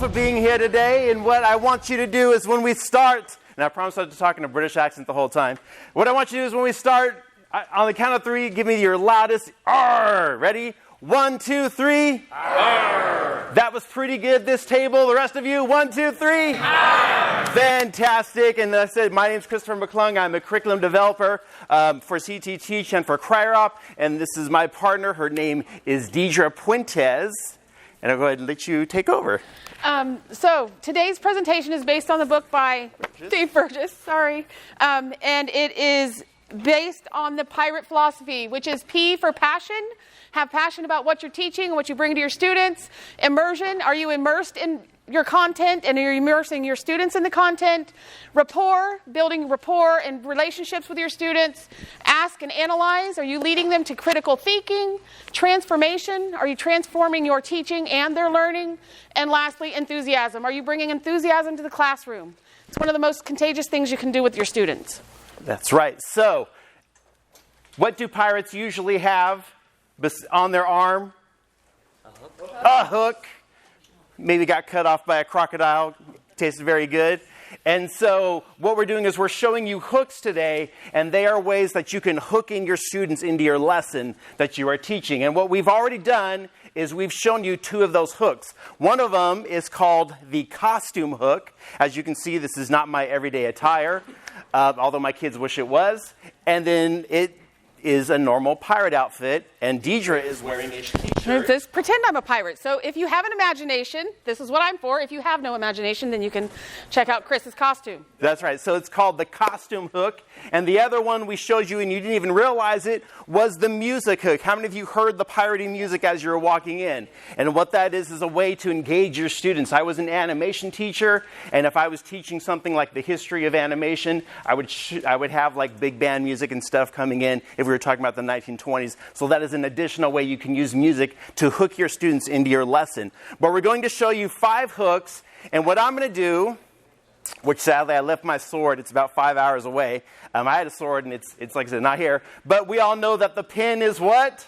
for being here today. And what I want you to do is when we start, and I promise I was talking a British accent the whole time. What I want you to do is when we start, on the count of 3, give me your loudest R. Ready? 1, 2, 3. R. That was pretty good, this table. The rest of you, 1, 2, 3. R. Fantastic. And I said, my name is Christopher McClung. I'm a curriculum developer for CTE Teach and for P.I.R.A.T.E. And this is my partner. Her name is Deidre Puentes. And I'll go ahead and let you take over. So today's presentation is based on the book by Dave Burgess. And it is based on the P.I.R.A.T.E. philosophy, which is P for passion. Have passion about what you're teaching and what you bring to your students. Immersion, are you immersed in your content and are you immersing your students in the content? Rapport, building rapport and relationships with your students. Ask and analyze, are you leading them to critical thinking? Transformation, are you transforming your teaching and their learning? And lastly, enthusiasm, are you bringing enthusiasm to the classroom? It's one of the most contagious things you can do with your students. That's right. So, what do pirates usually have on their arm? A hook. Maybe got cut off by a crocodile. Tasted very good. And so what we're doing is we're showing you hooks today, and they are ways that you can hook in your students into your lesson that you are teaching. And what we've already done is we've shown you 2 of those hooks. One of them is called the costume hook. As you can see, this is not my everyday attire, although my kids wish it was. And then it is a normal pirate outfit, and Deidre is wearing a t-shirt. Just pretend I'm a pirate. So if you have an imagination, this is what I'm for. If you have no imagination, then you can check out Chris's costume. That's right. So it's called the costume hook. And the other one we showed you, and you didn't even realize it, was the music hook. How many of you heard the pirating music as you were walking in? And what that is a way to engage your students. I was an animation teacher, and if I was teaching something like the history of animation, I would have like big band music and stuff coming in if we were talking about the 1920s. So that is an additional way you can use music to hook your students into your lesson. But we're going to show you 5 hooks, and what I'm going to do, which sadly I left my sword, it's about 5 hours away. I had a sword and it's like I said, not here. But we all know that the pen is what?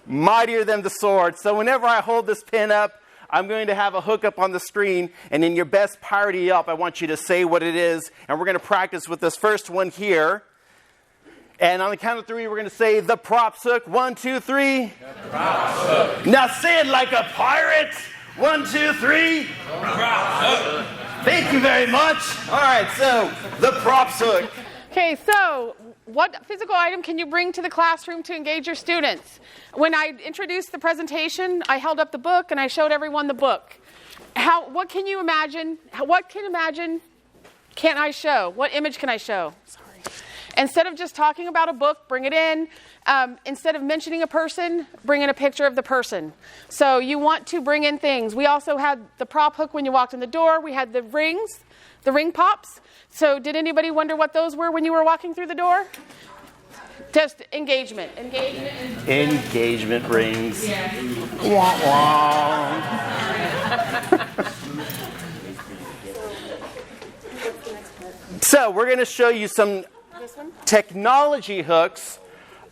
Mightier than the sword. So whenever I hold this pen up, I'm going to have a hook up on the screen, and in your best P.I.R.A.T.E. up, I want you to say what it is, and we're going to practice with this first one here. And on the count of 3, we're going to say the props hook. 1, 2, 3. The props hook. Now say it like a pirate. 1, 2, 3. The props hook. Thank you very much. All right, so the props hook. Okay, so what physical item can you bring to the classroom to engage your students? When I introduced the presentation, I held up the book and I showed everyone the book. What can you imagine? What can I show? What image can I show? Sorry. Instead of just talking about a book, bring it in. Instead of mentioning a person, bring in a picture of the person. So you want to bring in things. We also had the prop hook when you walked in the door. We had the rings, the ring pops. So did anybody wonder what those were when you were walking through the door? Just engagement. Engagement rings. Yeah. Wah, wah. So we're going to show you some technology hooks.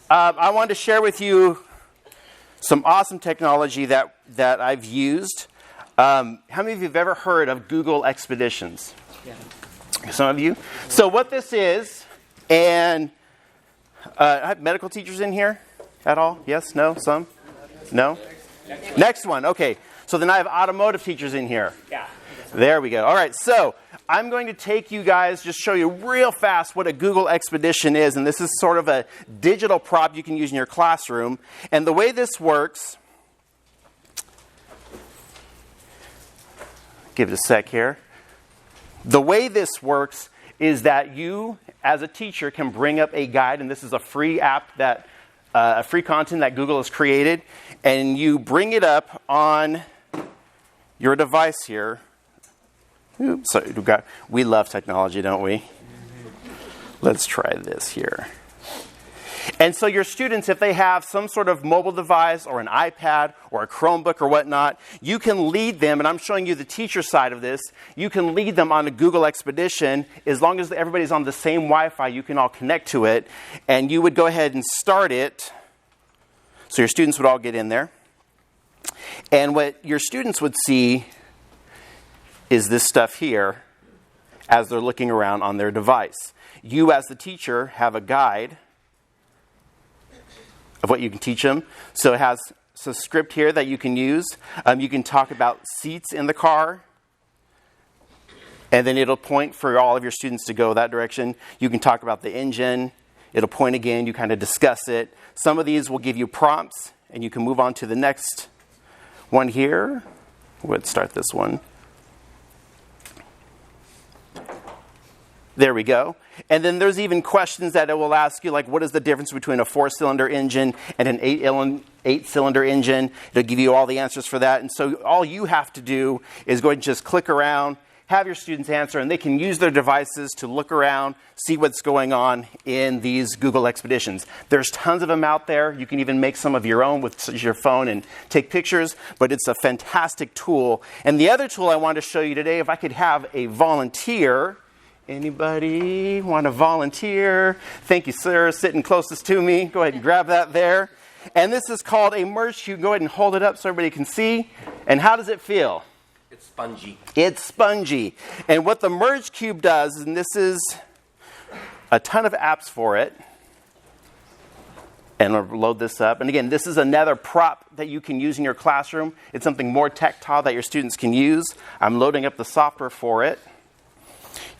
I wanted to share with you some awesome technology that I've used. How many of you have ever heard of Google Expeditions? Yeah. Some of you. So what this is, and I have medical teachers in here at all? Yes? No? Some? No? Next one. Okay. So then I have automotive teachers in here. Yeah. There we go. All right. So I'm going to take you guys, just show you real fast what a Google Expedition is. And this is sort of a digital prop you can use in your classroom. And the way this works, give it a sec here. The way this works is that you, as a teacher, can bring up a guide. And this is a free app that, free content that Google has created. And you bring it up on your device here. Oops, so we love technology, don't we? Let's try this here. And so your students, if they have some sort of mobile device or an iPad or a Chromebook or whatnot, you can lead them, and I'm showing you the teacher side of this, you can lead them on a Google Expedition. As long as everybody's on the same Wi-Fi, you can all connect to it. And you would go ahead and start it. So your students would all get in there. And what your students would see is this stuff here as they're looking around on their device. You, as the teacher, have a guide of what you can teach them. So it has a script here that you can use. You can talk about seats in the car, and then it'll point for all of your students to go that direction. You can talk about the engine. It'll point again. You kind of discuss it. Some of these will give you prompts, and you can move on to the next one here. Let's start this one. There we go. And then there's even questions that it will ask you, like what is the difference between a 4-cylinder engine and an 8-cylinder engine? It'll give you all the answers for that. And so all you have to do is go ahead and just click around, have your students answer, and they can use their devices to look around, see what's going on in these Google Expeditions. There's tons of them out there. You can even make some of your own with your phone and take pictures, but it's a fantastic tool. And the other tool I want to show you today, if I could have a volunteer. Anybody want to volunteer? Thank you, sir. Sitting closest to me. Go ahead and grab that there. And this is called a merge cube. Go ahead and hold it up so everybody can see. And how does it feel? It's spongy. It's spongy. And what the merge cube does, and this is a ton of apps for it. And I'll load this up. And again, this is another prop that you can use in your classroom. It's something more tactile that your students can use. I'm loading up the software for it.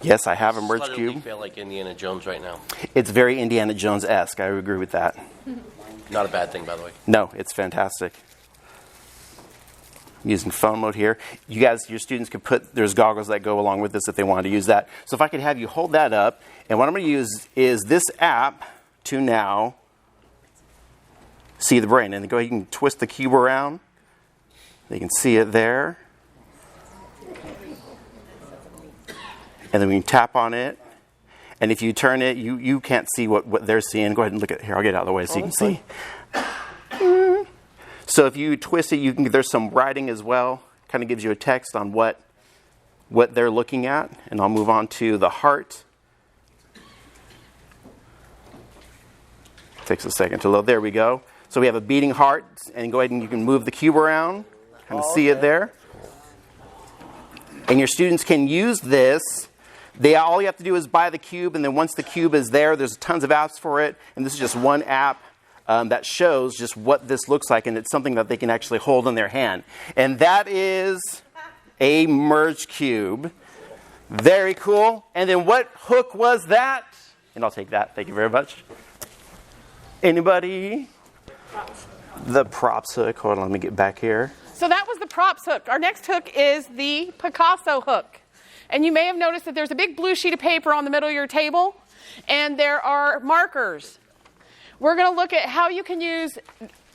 Yes, I have a merge cube. I feel like Indiana Jones right now. It's very Indiana Jones-esque. I would agree with that. Not a bad thing, by the way. No, it's fantastic. I'm using phone mode here. You guys, your students can there's goggles that go along with this if they want to use that. So if I could have you hold that up. And what I'm going to use is this app to now see the brain. And go ahead and twist the cube around. They can see it there. And then we can tap on it. And if you turn it, you can't see what they're seeing. Go ahead and look at it here. I'll get it out of the way so you can see. So if you twist it, there's some writing as well. Kind of gives you a text on what they're looking at. And I'll move on to the heart. Takes a second to load. There we go. So we have a beating heart. And go ahead and you can move the cube around. Kind of see it there. And your students can use this. All you have to do is buy the cube, and then once the cube is there, there's tons of apps for it. And this is just one app that shows just what this looks like, and it's something that they can actually hold in their hand. And that is a merge cube. Very cool. And then what hook was that? And I'll take that. Thank you very much. Anybody? The props hook. Hold on, let me get back here. So that was the props hook. Our next hook is the PICASSO Hook. And you may have noticed that there's a big blue sheet of paper on the middle of your table, and there are markers. We're going to look at how you can use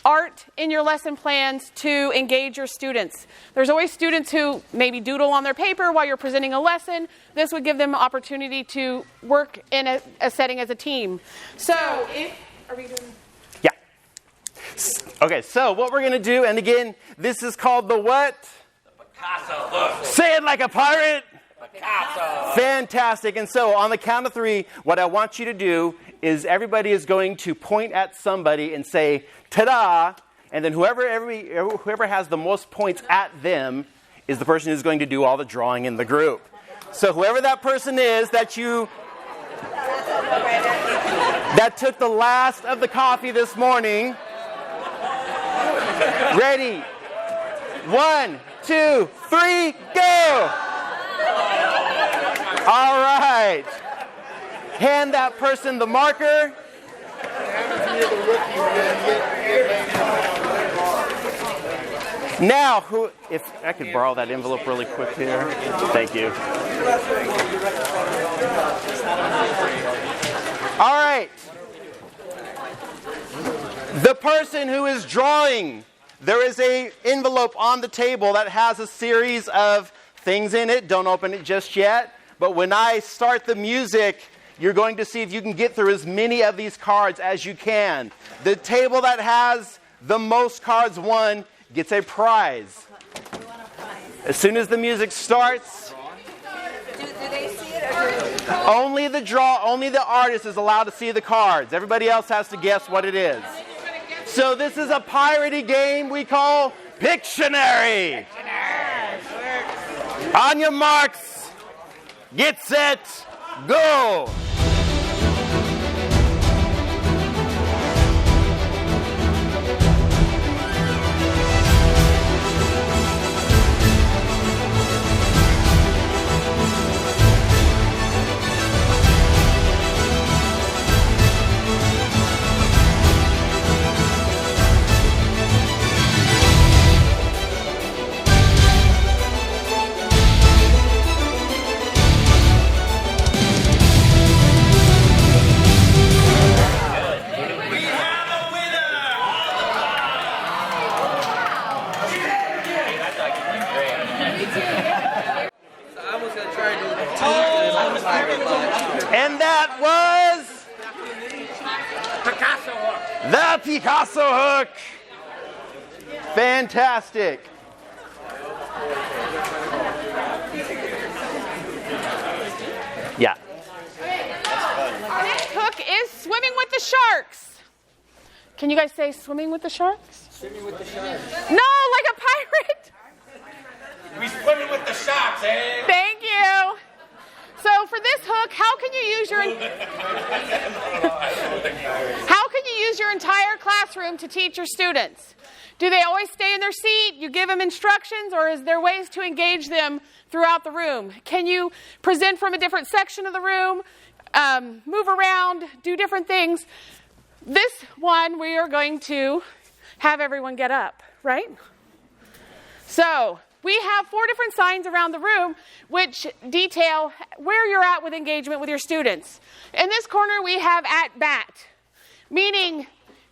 art in your lesson plans to engage your students. There's always students who maybe doodle on their paper while you're presenting a lesson. This would give them an opportunity to work in a setting as a team. So, are we doing... Yeah. Okay, so what we're going to do, and again, this is called the what? The PICASSO Hook. Say it like a pirate. PICASSO. Fantastic. And so on the count of 3, what I want you to do is everybody is going to point at somebody and say, ta-da, and then whoever has the most points at them is the person who's going to do all the drawing in the group. So whoever that person is that took the last of the coffee this morning. Ready? 1, 2, 3, go! All right. Hand that person the marker. Now, if I could borrow that envelope really quick here. Thank you. All right. The person who is drawing, there is an envelope on the table that has a series of things in it. Don't open it just yet. But when I start the music, you're going to see if you can get through as many of these cards as you can. The table that has the most cards won gets a prize. As soon as the music starts, do they see it? Or only the artist is allowed to see the cards. Everybody else has to guess what it is. So this is a piratey game we call Pictionary. On your marks, get set, go. And that was PICASSO Hook. the PICASSO Hook. Fantastic. Yeah. Our next hook is swimming with the sharks. Can you guys say swimming with the sharks? Swimming with the sharks. No, like a pirate. We swimming with the sharks, eh? Thank you. So for this hook, how can you use your entire classroom to teach your students? Do they always stay in their seat? You give them instructions, or is there ways to engage them throughout the room? Can you present from a different section of the room, move around, do different things? This one, we are going to have everyone get up, right? So we have 4 different signs around the room which detail where you're at with engagement with your students. In this corner, we have at bat, meaning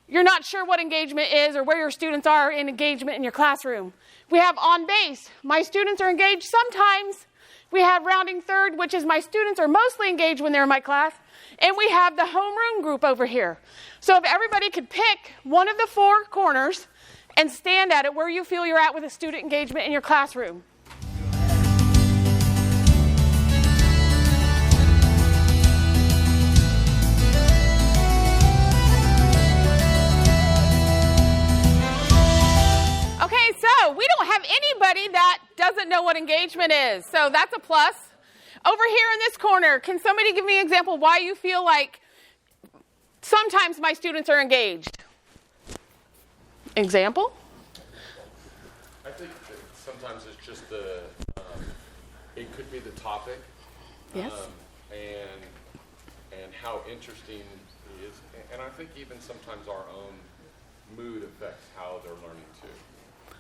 you're not sure what engagement is or where your students are in engagement in your classroom. We have on base, my students are engaged sometimes. We have rounding third, which is my students are mostly engaged when they're in my class. And we have the homeroom group over here. So if everybody could pick one of the 4 corners and stand at it where you feel you're at with a student engagement in your classroom. Okay, so we don't have anybody that doesn't know what engagement is. So that's a plus. Over here in this corner, can somebody give me an example why you feel like sometimes my students are engaged? Example? I think that sometimes it's just it could be the topic. Yes. And how interesting it is. And I think even sometimes our own mood affects how they're learning too.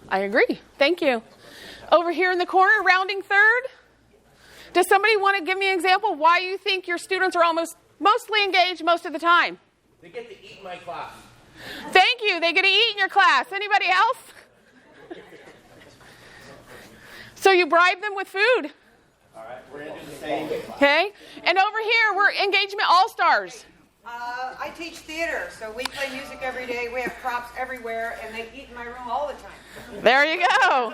I agree. Thank you. Over here in the corner, rounding third. Does somebody want to give me an example why you think your students are mostly engaged most of the time? They get to eat in my class. Thank you. They get to eat in your class. Anybody else? So you bribe them with food. All right, we're going to do the same. Okay. And over here, we're engagement all-stars. I teach theater, so we play music every day. We have props everywhere, and they eat in my room all the time. There you go.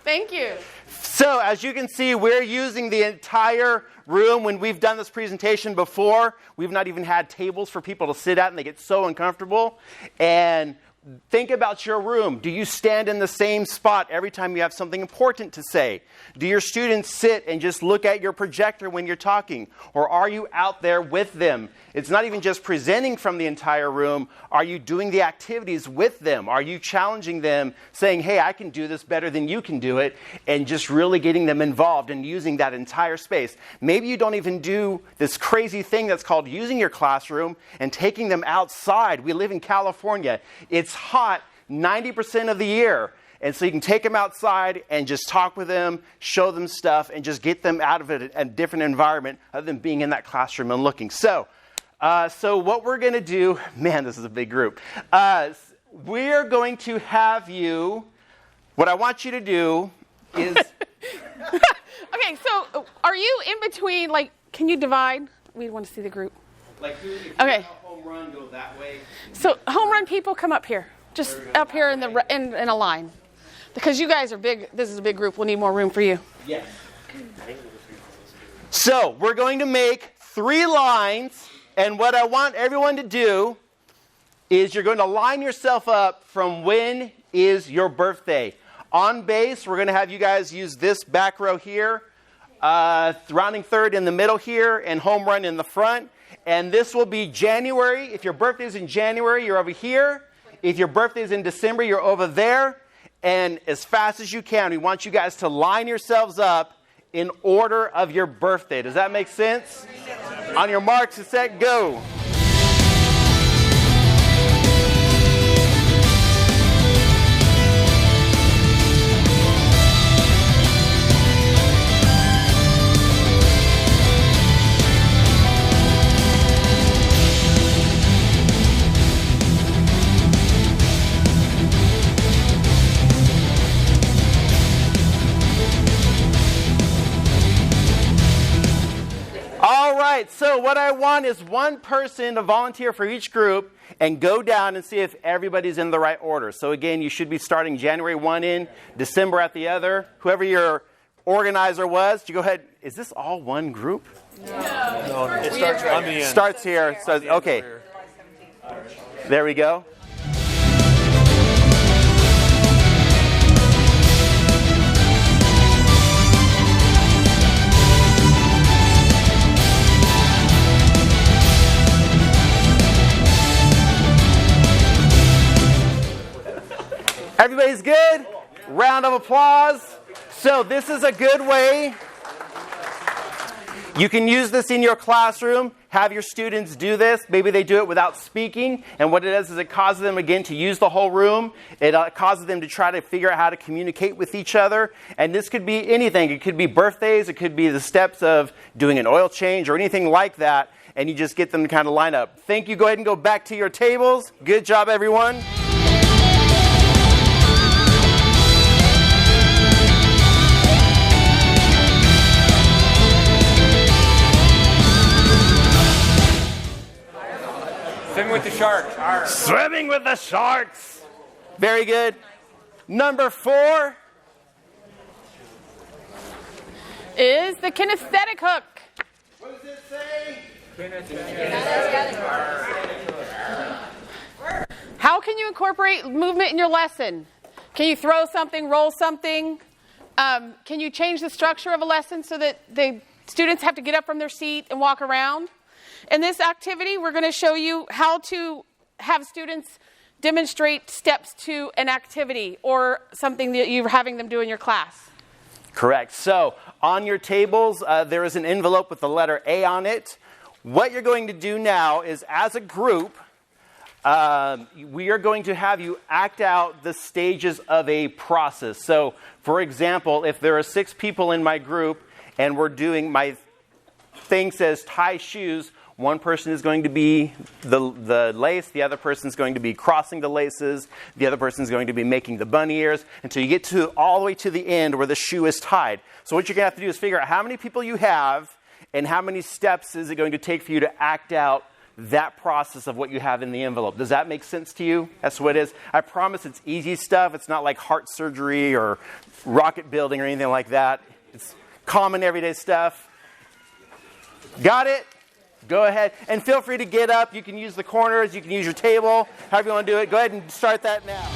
Thank you. So as you can see, we're using the entire room. When we've done this presentation before, we've not even had tables for people to sit at, and they get so uncomfortable. And think about your room. Do you stand in the same spot every time you have something important to say? Do your students sit and just look at your projector when you're talking? Or are you out there with them? It's not even just presenting from the entire room. Are you doing the activities with them? Are you challenging them, saying, hey, I can do this better than you can do it, and just really getting them involved and using that entire space? Maybe you don't even do this crazy thing that's called using your classroom and taking them outside. We live in California. It's hot 90% of the year. And so you can take them outside and just talk with them, show them stuff, and just get them out of a different environment other than being in that classroom and looking. So what we're going to do, man, this is a big group. We're going to have you, what I want you to do is... Okay, so are you in between, like, can you divide? We want to see the group. Like, if you Okay. home run, go that way. So home run people, come up here. Just up here in a line. Because you guys are big. This is a big group. We'll need more room for you. Yes. So we're going to make 3 lines, and what I want everyone to do is you're going to line yourself up from when is your birthday. On base, we're going to have you guys use this back row here, rounding third in the middle here, and home run in the front. And this will be January. If your birthday is in January, you're over here. If your birthday is in December, you're over there. And as fast as you can, we want you guys to line yourselves up in order of your birthday. Does that make sense? On your marks, get set, go. All right, so what I want is one person to volunteer for each group and go down and see if everybody's in the right order. So again, you should be starting January 1 in, December at the other. Whoever your organizer was, you go ahead. Is this all one group? No, it starts on the end. Starts here. So, okay. There we go. Everybody's good? Round of applause. So this is a good way. You can use this in your classroom. Have your students do this. Maybe they do it without speaking. And what it does is it causes them, again, to use the whole room. It causes them to try to figure out how to communicate with each other. And this could be anything. It could be birthdays. It could be the steps of doing an oil change or anything like that. And you just get them to kind of line up. Thank you. Go ahead and go back to your tables. Good job, everyone. Swimming with the sharks. Arr. Swimming with the sharks. Very good. Number 4 is the kinesthetic hook. What does it say? How can you incorporate movement in your lesson? Can you throw something, roll something? Can you change the structure of a lesson so that the students have to get up from their seat and walk around? In this activity, we're going to show you how to have students demonstrate steps to an activity or something that you're having them do in your class. Correct. So on your tables, there is an envelope with the letter A on it. What you're going to do now is, as a group, we are going to have you act out the stages of a process. So, for example, if there are 6 people in my group and we're doing, my thing says tie shoes, one person is going to be the lace, the other person is going to be crossing the laces, the other person is going to be making the bunny ears, until you get to all the way to the end where the shoe is tied. So what you're going to have to do is figure out how many people you have and how many steps is it going to take for you to act out that process of what you have in the envelope. Does that make sense to you? That's what it is. I promise it's easy stuff. It's not like heart surgery or rocket building or anything like that. It's common everyday stuff. Got it? Go ahead. And feel free to get up. You can use the corners. You can use your table. However you want to do it. Go ahead and start that now.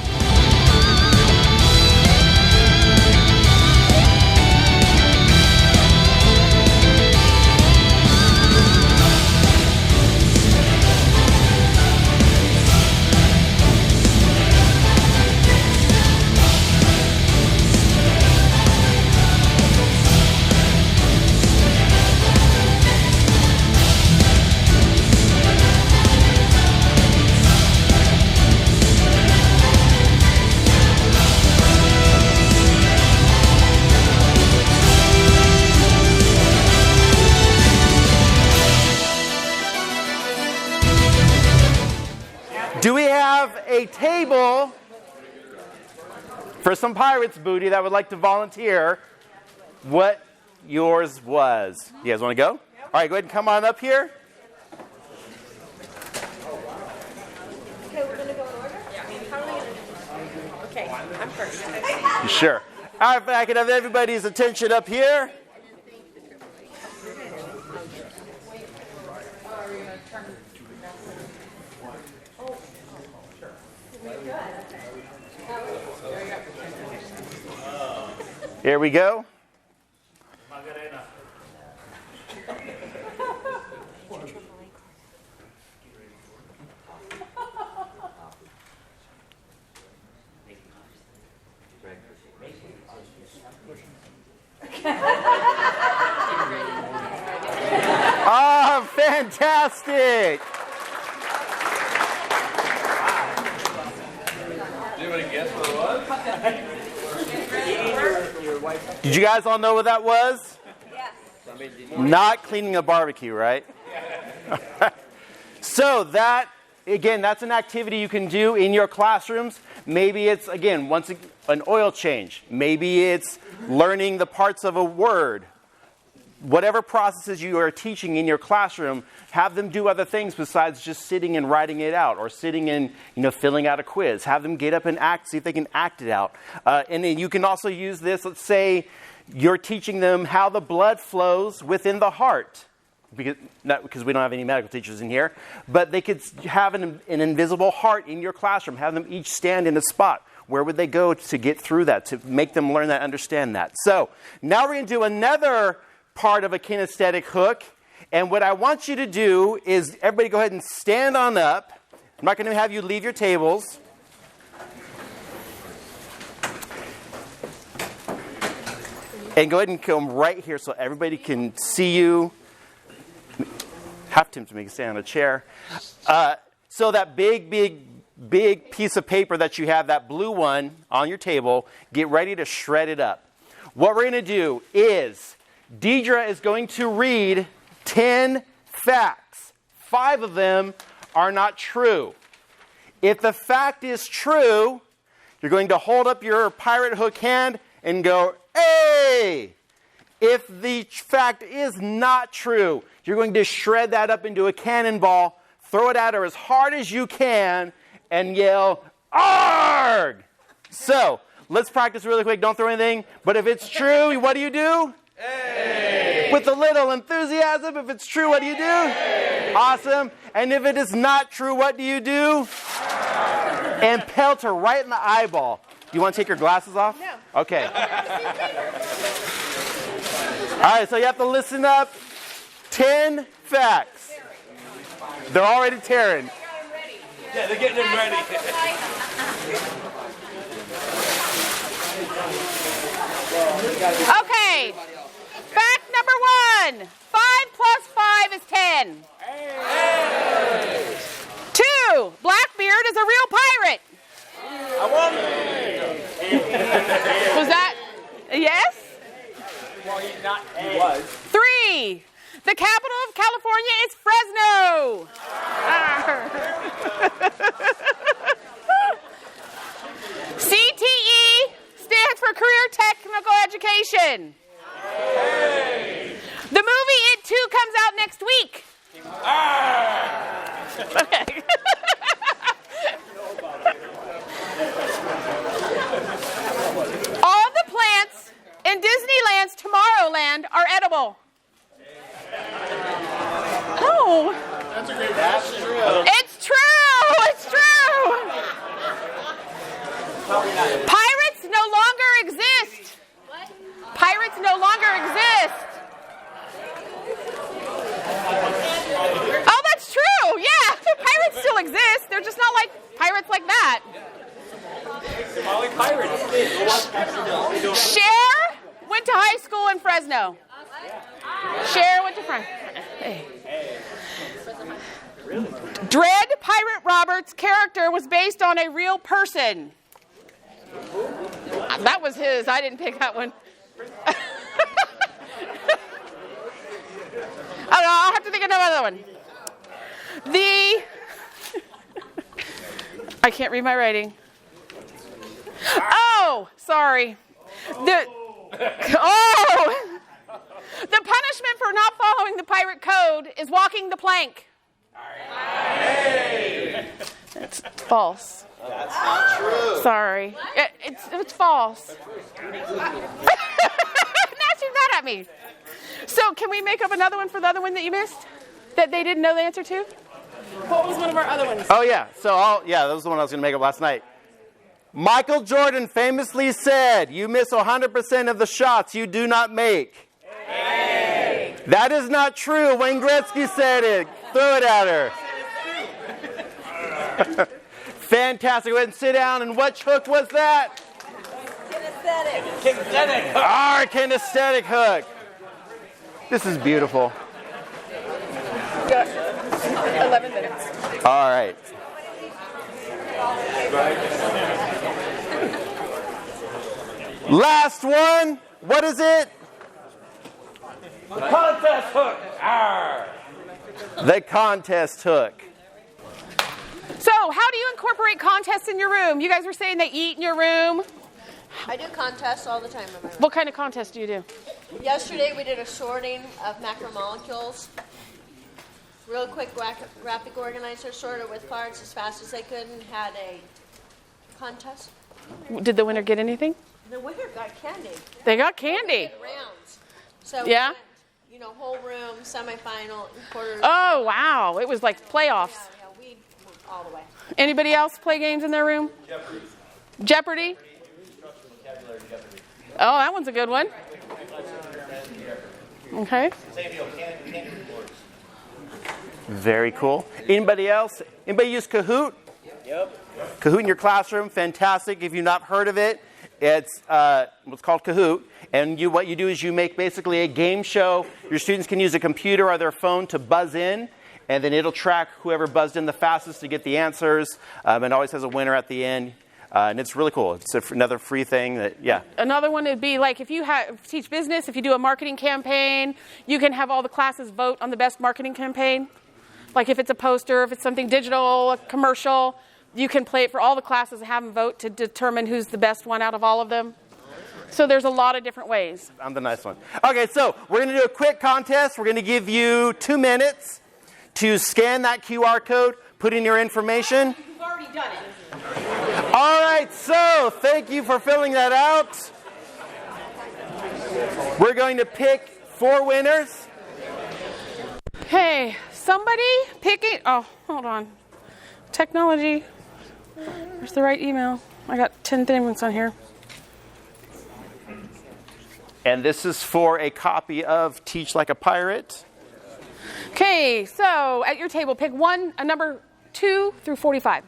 Do we have a table for some Pirates booty that would like to volunteer what yours was? You guys want to go? All right, go ahead and come on up here. Okay, we're going to go in order? Yeah. How are we going to do this? Okay, I'm first. Sure. All right, if I could have everybody's attention up here. Here we go. Ah, fantastic! Anybody guess what it was? Did you guys all know what that was? Yes. Not cleaning a barbecue, right? So that, again, that's an activity you can do in your classrooms. Maybe it's, again, an oil change. Maybe it's learning the parts of a word. Whatever processes you are teaching in your classroom, have them do other things besides just sitting and writing it out or sitting and filling out a quiz. Have them get up and act, see if they can act it out. And then you can also use this. Let's say you're teaching them how the blood flows within the heart. Not because we don't have any medical teachers in here, but they could have an invisible heart in your classroom. Have them each stand in a spot. Where would they go to get through that, to make them learn that, understand that? So now we're going to do another part of a kinesthetic hook. And what I want you to do is everybody go ahead and stand on up. I'm not going to have you leave your tables. And go ahead and come right here so everybody can see you. Have Tim to make a stand on a chair. So that big piece of paper that you have, that blue one on your table, get ready to shred it up. What we're going to do is Deidre is going to read 10 facts. 5 of them are not true. If the fact is true, you're going to hold up your P.I.R.A.T.E hook hand and go, hey! If the fact is not true, you're going to shred that up into a cannonball, throw it at her as hard as you can, and yell, ARG! So, let's practice really quick. Don't throw anything. But if it's true, what do you do? Hey. With a little enthusiasm. If it's true, what do you do? Hey. Awesome. And if it is not true, what do you do? And pelt her right in the eyeball. Do you want to take your glasses off? No. Okay. All right, so you have to listen up. 10 facts. They're already tearing. Yeah, they're getting them ready. Okay. Fact number 1. 5 plus 5 is 10. Hey. 2. Blackbeard is a real pirate. I won. Was that? Yes? Well, he was. 3. The capital of California is Fresno. CTE stands for Career Technical Education. Hey. The movie It 2 comes out next week. Okay. All the plants in Disneyland's Tomorrowland are edible. No. That's true. It's true. It's true. Pirates no longer exist. What? Pirates no longer exist. Oh, that's true. Yeah, pirates still exist. They're just not like pirates like that. Somali pirates. Cher went to high school in Fresno. Cher went to Fresno. Hey. Dread Pirate Roberts' character was based on a real person. That was his. I didn't pick that one. I don't know. I'll have to think of another one. I can't read my writing. Oh, sorry. The punishment for not following the pirate code is walking the plank. It's false. That's not true. Sorry. It's false. Now she's mad at me. So can we make up another one for the other one that you missed? That they didn't know the answer to? What was one of our other ones? Oh, yeah. That was the one I was going to make up last night. Michael Jordan famously said, "You miss 100% of the shots you do not make." Hey. That is not true. Wayne Gretzky said it. Throw it at her. Fantastic. Go ahead and sit down. And which hook was that? Kinesthetic. Our kinesthetic hook. This is beautiful. We got 11 minutes. All right. Last one. What is it? Contest hook. R. The contest hook. So, how do you incorporate contests in your room? You guys were saying they eat in your room. I do contests all the time in my room. What kind of contest do you do? Yesterday we did a sorting of macromolecules. Real quick graphic organizer sorted with parts as fast as they could and had a contest. Did the winner get anything? The winner got candy. They got candy. Rounds. So Yeah? we went, whole room, semifinal, quarters. Oh, wow. It was like playoffs. Yeah, we went all the way. Anybody else play games in their room? Jeopardy? Oh, that one's a good one. Okay. Very cool. Anybody else? Anybody use Kahoot? Yep. Kahoot in your classroom, fantastic. If you've not heard of it, it's what's called Kahoot. And what you do is you make basically a game show. Your students can use a computer or their phone to buzz in, and then it'll track whoever buzzed in the fastest to get the answers. And always has a winner at the end. And it's really cool. It's another free thing that, yeah. Another one would be like if you teach business, if you do a marketing campaign, you can have all the classes vote on the best marketing campaign. Like if it's a poster, if it's something digital, a commercial, you can play it for all the classes and have them vote to determine who's the best one out of all of them. So there's a lot of different ways. I'm the nice one. Okay, so we're going to do a quick contest. We're going to give you 2 minutes to scan that QR code, put in your information. You've already done it. All right, so thank you for filling that out. We're going to pick 4 winners. Hey, somebody pick it. Oh, hold on. Technology. Where's the right email? I got 10 things on here. And this is for a copy of Teach Like a Pirate. Okay, so at your table, pick a number 2 through 45.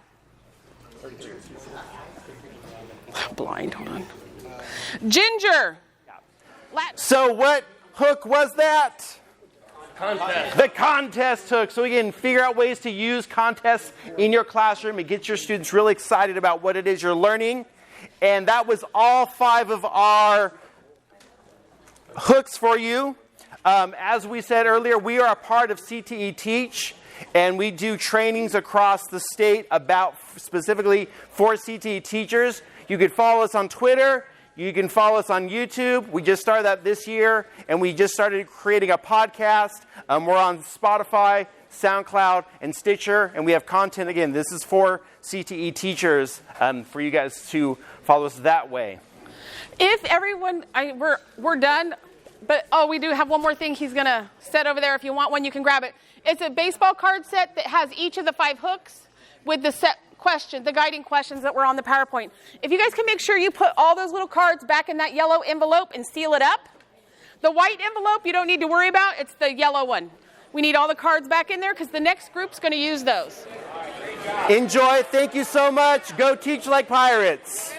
32. Blind, hold on. Ginger. So what hook was that? Contest. The contest hook. So again, figure out ways to use contests in your classroom. It gets your students really excited about what it is you're learning. And that was all 5 of our hooks for you. As we said earlier, we are a part of CTE Teach, and we do trainings across the state about specifically for CTE teachers. You can follow us on Twitter. You can follow us on YouTube. We just started that this year, and we just started creating a podcast. We're on Spotify, SoundCloud, and Stitcher, and we have content. Again, this is for CTE teachers, for you guys to follow us that way. If everyone, we're done, but we do have one more thing he's going to set over there. If you want one, you can grab it. It's a baseball card set that has each of the 5 hooks with the set questions, the guiding questions that were on the PowerPoint. If you guys can make sure you put all those little cards back in that yellow envelope and seal it up. The white envelope you don't need to worry about. It's the yellow one. We need all the cards back in there because the next group's going to use those. Enjoy. Thank you so much. Go teach like pirates.